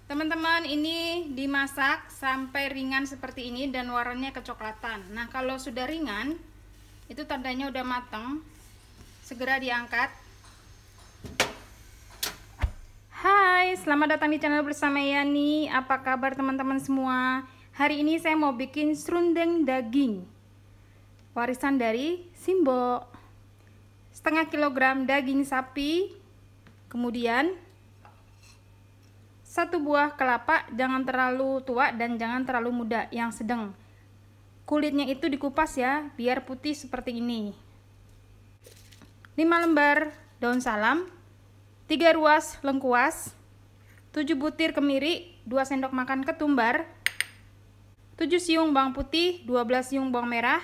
Teman-teman, ini dimasak sampai ringan seperti ini dan warnanya kecoklatan. Nah, kalau sudah ringan, itu tandanya udah matang. Segera diangkat. Hai, selamat datang di channel bersama Yani. Apa kabar teman-teman semua? Hari ini saya mau bikin serundeng daging, warisan dari Simbo. Setengah kilogram daging sapi, kemudian 1 buah kelapa, jangan terlalu tua dan jangan terlalu muda, yang sedang. Kulitnya itu dikupas ya, biar putih seperti ini. 5 lembar daun salam, 3 ruas lengkuas, 7 butir kemiri, 2 sendok makan ketumbar, 7 siung bawang putih, 12 siung bawang merah,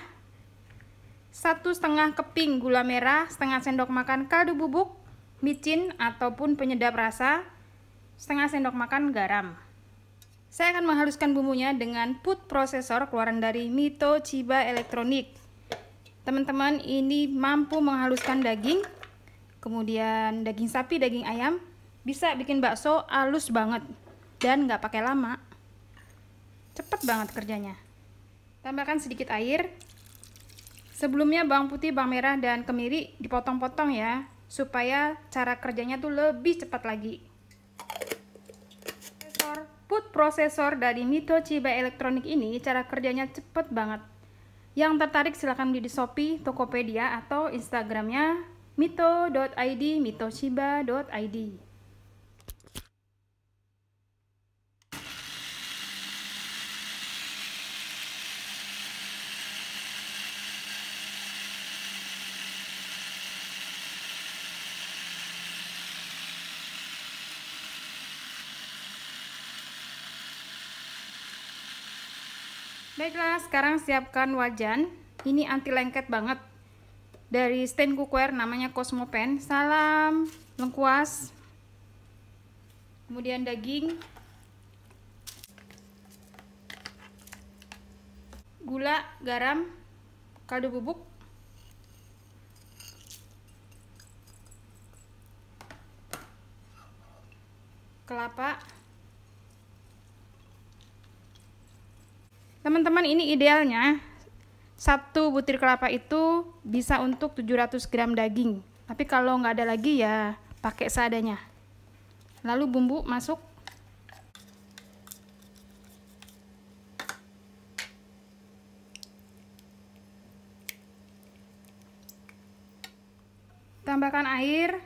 1,5 keping gula merah, setengah sendok makan kaldu bubuk, micin ataupun penyedap rasa, setengah sendok makan garam. Saya akan menghaluskan bumbunya dengan food processor keluaran dari Mito Chiba Elektronik. Teman-teman, ini mampu menghaluskan daging, kemudian daging sapi, daging ayam, bisa bikin bakso halus banget dan nggak pakai lama. Cepet banget kerjanya. Tambahkan sedikit air. Sebelumnya bawang putih, bawang merah, dan kemiri dipotong-potong ya, supaya cara kerjanya tuh lebih cepat lagi. Food processor dari Mito Chiba Elektronik ini cara kerjanya cepet banget. Yang tertarik silahkan beli di Shopee, Tokopedia, atau Instagramnya mito.id, mitochiba.id. Baiklah, sekarang siapkan wajan. Ini anti lengket banget. Dari stand cookware namanya Cosmopan. Salam lengkuas. Kemudian daging. Gula, garam, kaldu bubuk. Kelapa. Teman-teman, ini idealnya 1 butir kelapa itu bisa untuk 700 gram daging. Tapi kalau nggak ada lagi ya pakai seadanya. Lalu bumbu masuk. Tambahkan air.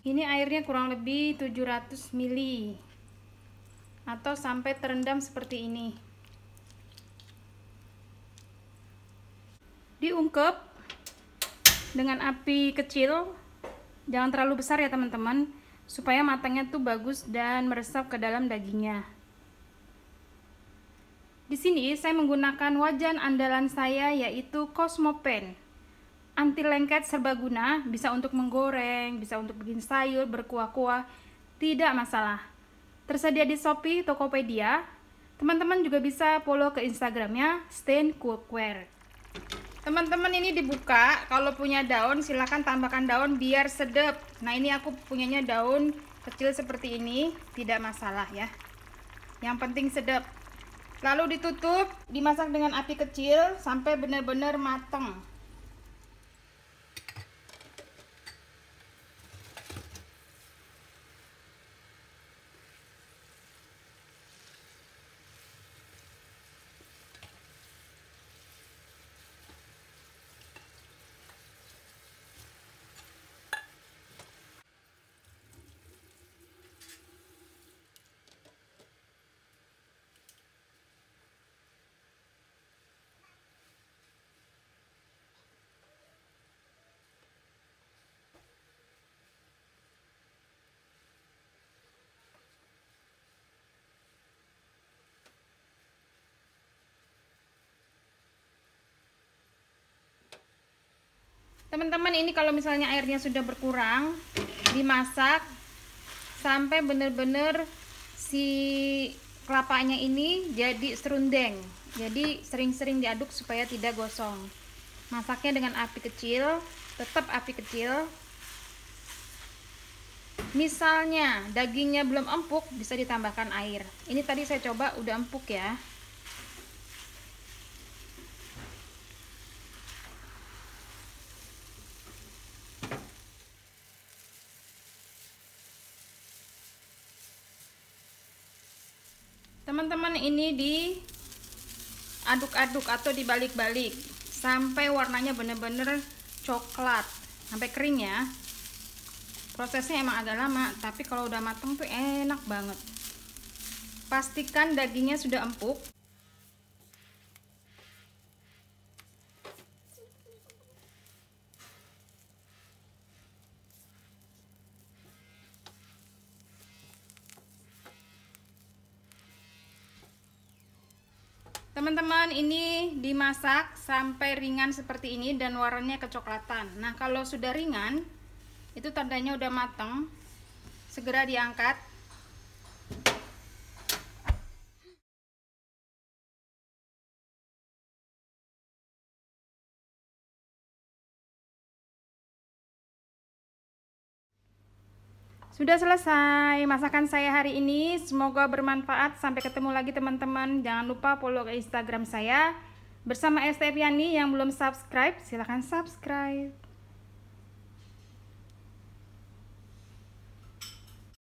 Ini airnya kurang lebih 700 ml atau sampai terendam seperti ini. Diungkep dengan api kecil, jangan terlalu besar ya teman-teman, supaya matangnya tuh bagus dan meresap ke dalam dagingnya. Di sini saya menggunakan wajan andalan saya, yaitu Cosmopan. Anti lengket serbaguna, bisa untuk menggoreng, bisa untuk bikin sayur, berkuah-kuah, tidak masalah. Tersedia di Shopee, Tokopedia. Teman-teman juga bisa follow ke Instagramnya Stand Cookware. Teman-teman, ini dibuka, kalau punya daun silahkan tambahkan daun biar sedap. Nah, ini aku punyanya daun kecil seperti ini, tidak masalah ya. Yang penting sedap. Lalu ditutup, dimasak dengan api kecil sampai benar-benar matang. Teman-teman, ini kalau misalnya airnya sudah berkurang, dimasak sampai benar-benar si kelapanya ini jadi serundeng. Jadi sering-sering diaduk supaya tidak gosong. Masaknya dengan api kecil, tetap api kecil. Misalnya dagingnya belum empuk, bisa ditambahkan air. Ini tadi saya coba udah empuk ya. Teman-teman, ini diaduk-aduk atau dibalik-balik sampai warnanya bener-bener coklat, sampai kering ya. Prosesnya emang agak lama, tapi kalau udah mateng tuh enak banget. Pastikan dagingnya sudah empuk. Teman-teman, ini dimasak sampai ringan seperti ini dan warnanya kecoklatan. Nah, kalau sudah ringan, itu tandanya udah matang. Segera diangkat. Sudah selesai masakan saya hari ini, semoga bermanfaat. Sampai ketemu lagi teman-teman. Jangan lupa follow ke Instagram saya bersama Esteviani. Yang belum subscribe silahkan subscribe.